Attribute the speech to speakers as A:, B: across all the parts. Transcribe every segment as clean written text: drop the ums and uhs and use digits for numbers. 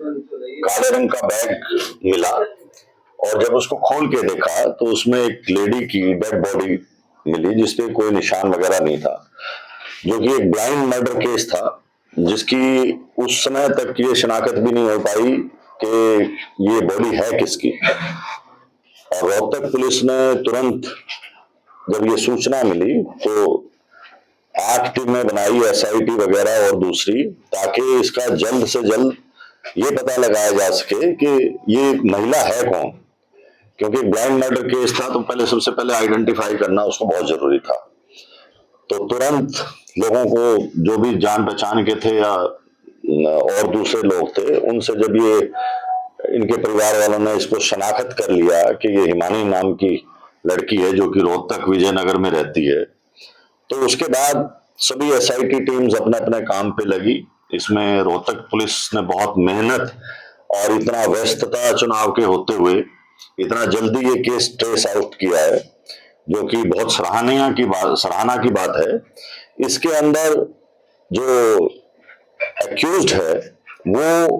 A: काले रंग का बैग मिला और जब उसको खोल के देखा तो उसमें एक लेडी की डेड बॉडी मिली जिसपे कोई निशान वगैरह नहीं था, जो कि एक ब्लाइंड मर्डर केस था जिसकी उस समय तक ये शनाख्त भी नहीं हो पाई कि ये बॉडी है किसकी। और रोहतक पुलिस ने तुरंत जब ये सूचना मिली तो 8 टीमें बनाई, SIT वगैरह और दूसरी, ताकि इसका जल्द से जल्द ये पता लगाया जा सके कि ये महिला है कौन, क्योंकि ब्लाइंड मर्डर केस था तो पहले सबसे पहले आइडेंटिफाई करना उसको बहुत जरूरी था। तो तुरंत लोगों को जो भी जान पहचान के थे या और दूसरे लोग थे उनसे जब ये इनके परिवार वालों ने इसको शनाख्त कर लिया कि ये हिमानी नाम की लड़की है जो कि रोहतक विजयनगर में रहती है, तो उसके बाद सभी SIT टीम्स अपने अपने काम पे लगी। इसमें रोहतक पुलिस ने बहुत मेहनत और इतना व्यस्तता चुनाव के होते हुए इतना जल्दी ये केस ट्रेस आउट किया है, जो कि बहुत सराहना की बात है। इसके अंदर जो एक्यूज्ड है वो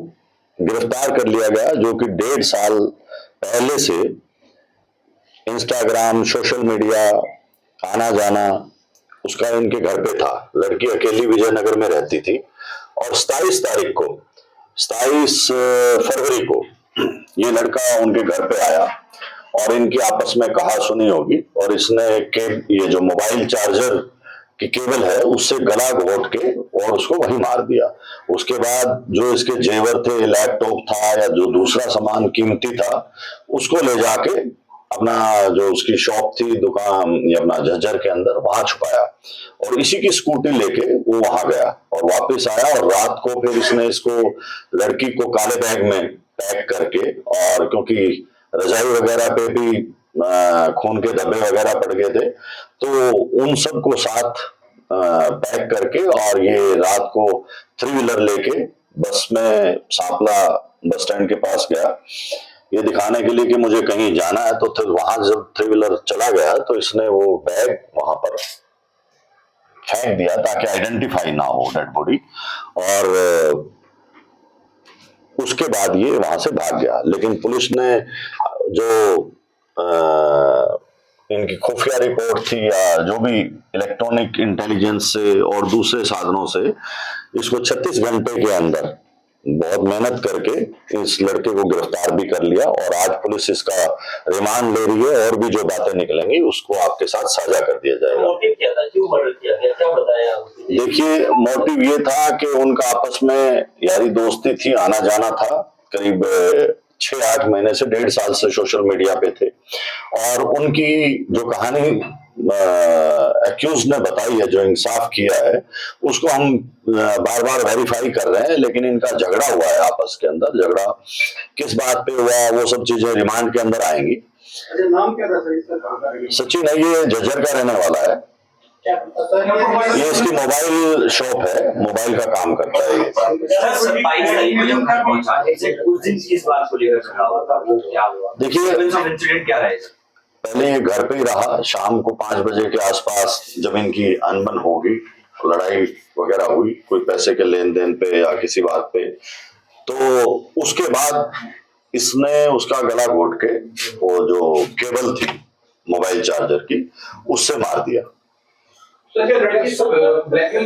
A: गिरफ्तार कर लिया गया, जो कि 1.5 साल पहले से इंस्टाग्राम, सोशल मीडिया आना जाना उसका इनके घर पे था। लड़की अकेली विजयनगर में रहती थी और 27 फरवरी को ये लड़का उनके घर पे आया और इनकी आपस में कहा सुनी होगी और इसने ये जो मोबाइल चार्जर की केबल है उससे गला घोट के और उसको वहीं मार दिया। उसके बाद जो इसके जेवर थे, लैपटॉप था या जो दूसरा सामान कीमती था, उसको ले जाके अपना जो उसकी शॉप थी दुकान या अपना झज्जर के अंदर वहां छुपाया और इसी की स्कूटी लेके वो वहां गया और वापस आया और रात को फिर इसने इसको लड़की को काले बैग में पैक करके, और क्योंकि रजाई वगैरह पे भी खून के धब्बे वगैरह पड़ गए थे तो उन सबको साथ पैक करके और ये रात को 3 व्हीलर लेके बस में सांपला बस स्टैंड के पास गया ये दिखाने के लिए कि मुझे कहीं जाना है। तो फिर वहां जब 3 व्हीलर चला गया तो इसने वो बैग वहां पर फेंक दिया ताकि आइडेंटिफाई ना हो डेड बॉडी, और उसके बाद ये वहां से भाग गया। लेकिन पुलिस ने जो इनकी खुफिया रिपोर्ट थी या जो भी इलेक्ट्रॉनिक इंटेलिजेंस से और दूसरे साधनों से इसको 36 घंटे के अंदर बहुत मेहनत करके इस लड़के को गिरफ्तार भी कर लिया और आज पुलिस इसका रिमांड ले रही है और भी जो बातें निकलेंगी उसको आपके साथ साझा कर दिया जाएगा।
B: मोटिव क्या था, क्यों मर्डर किया गया, क्या बताया?
A: देखिए, मोटिव ये था कि उनका आपस में यारी दोस्ती थी, आना जाना था, करीब 6-8 महीने से 1.5 साल से सोशल मीडिया पे थे और उनकी जो कहानी एक्यूज ने बताई है, जो इंसाफ किया है, उसको हम बार बार वेरीफाई कर रहे हैं। लेकिन इनका झगड़ा हुआ है आपस के अंदर, झगड़ा किस बात पे हुआ वो सब चीजें रिमांड के अंदर आएंगी।
C: नाम क्या था सर इसका?
A: सचिन है, ये झज्जर का रहने वाला है। ये इसकी मोबाइल शॉप है, मोबाइल का काम करता है ये। देखिए, पहले ये घर पे ही रहा, शाम को 5 बजे के आसपास जब इनकी अनबन होगी, लड़ाई वगैरह हुई कोई पैसे के लेन देन पे या किसी बात पे, तो उसके बाद इसने उसका गला घोट के वो जो केबल थी मोबाइल चार्जर की उससे मार दिया।
C: ब्लैकमेल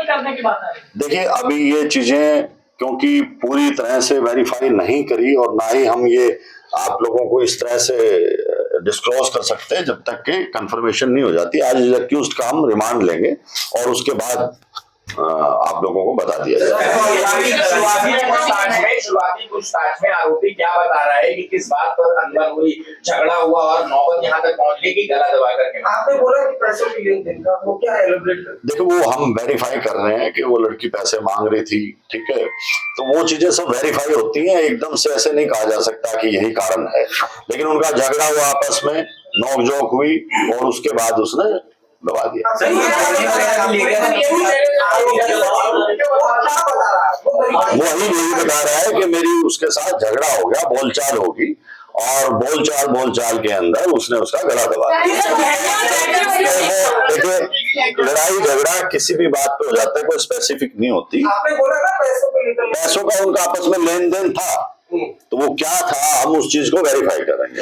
C: करने की बात है।
A: देखिए, अभी ये चीजें क्योंकि पूरी तरह से वेरीफाई नहीं करी और ना ही हम ये आप लोगों को इस तरह से डिस्क्लोज कर सकते हैं जब तक कि कंफर्मेशन नहीं हो जाती। आज एक्यूज्ड का हम रिमांड लेंगे और उसके बाद आप लोगों को बता दिया जाएगा।
B: शुरुआती पूछताछ में आरोपी क्या बता रहा है कि किस बात पर अनबन हुई, झगड़ा हुआ और नौबत यहाँ तक पहुंचने की गला दबा करके? आपने बोला कि पैसे की लेन-देन का, वो क्या एलिब्रेट कर?
A: देखो, वो हम वेरीफाई कर रहे हैं कि वो लड़की पैसे मांग रही थी, ठीक है, तो वो चीजें सब वेरीफाई होती हैं, एकदम से ऐसे नहीं कहा जा सकता कि यही कारण है। लेकिन उनका झगड़ा हुआ, आपस में नोकझोंक हुई और उसके बाद उसने दबा दिया। वही बता रहा है कि मेरी उसके साथ झगड़ा हो गया, बोलचाल होगी और बोलचाल के अंदर उसने उसका गला दबा दिया। देखिए, लड़ाई झगड़ा किसी भी बात पे हो जाता है, कोई स्पेसिफिक नहीं होती।
B: आपने बोला ना पैसों
A: का उनका आपस में लेन देन था, तो वो क्या था हम उस चीज को वेरीफाई करेंगे।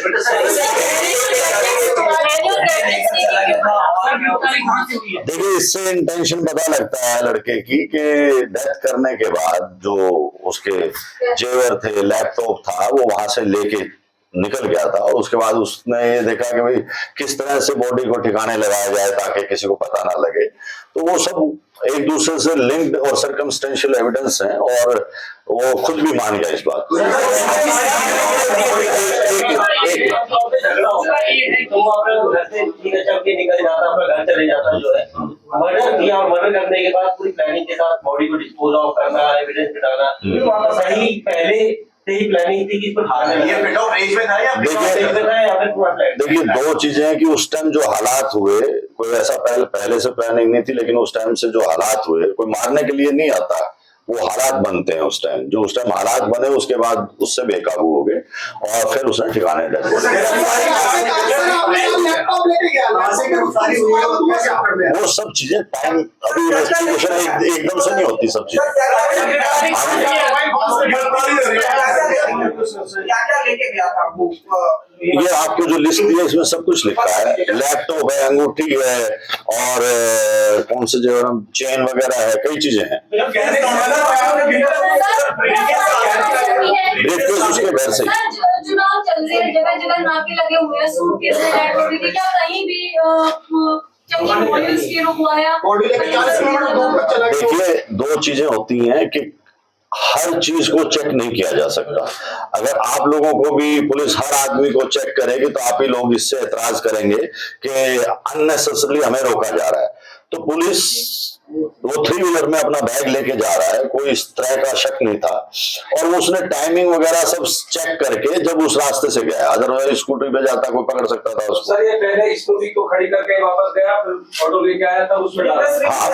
A: देखिए, इससे इंटेंशन पता लगता है लड़के की कि डेथ करने के बाद जो उसके जेवर थे, लैपटॉप था, वो वहां से लेके निकल गया था और उसके बाद उसने ये देखा कि भाई किस तरह से बॉडी को ठिकाने लगाया जाए ताकि किसी को पता ना लगे। तो वो सब एक दूसरे से लिंक्ड और सर्कमस्टेंशियल एविडेंस हैं और वो खुद भी मान गया इस बात को।
D: मर्डर किया और मर्डर करने के बाद पूरी प्लानिंग के साथ बॉडी को डिस्पोज ऑफ करना, एविडेंस हटाना, सही पहले से ही प्लानिंग थी कि इसको
A: देखिए, दो चीजें हैं कि उस टाइम जो हालात हुए, कोई ऐसा पहले से प्लानिंग नहीं थी, लेकिन उस टाइम से जो हालात हुए, कोई मारने के लिए नहीं आता, वो हालात बनते हैं उस टाइम। जो उस टाइम हालात बने उसके बाद उससे बेकाबू हो गए और फिर उसने ठिकाने डाल वो सब चीजें टाइम, अभी इन्वेस्टिगेशन एकदम से नहीं होती सब चीजें। ये आपको जो लिस्ट दी है इसमें सब कुछ लिखा है, लैपटॉप है, अंगूठी है और कौन से जो चेन वगैरह है, कई चीजें हैं। ब्रीफकेस उसके घर से।
E: चुनाव चल रहे हैं, जगह जगह नाके लगे हुए हैं, सूटकेस में रेड हो रही थी, क्या कहीं भी
A: देखिए, दो चीजें होती हैं कि हर चीज को चेक नहीं किया जा सकता। अगर आप लोगों को भी पुलिस हर आदमी को चेक करेगी तो आप ही लोग इससे एतराज करेंगे कि अननेसेसरली हमें रोका जा रहा है। तो पुलिस वो 3 व्हीलर में अपना बैग लेके जा रहा है, कोई इस तरह का शक नहीं था और उसने टाइमिंग वगैरह सब चेक करके जब उस रास्ते से गया, अदरवाइज स्कूटी पे जाता कोई पकड़ सकता था उसको।
C: सर, ये पहले स्कूटी को खड़ी करके वापस गया, फिर ऑटो लेके आया था उसमें।
A: हाँ,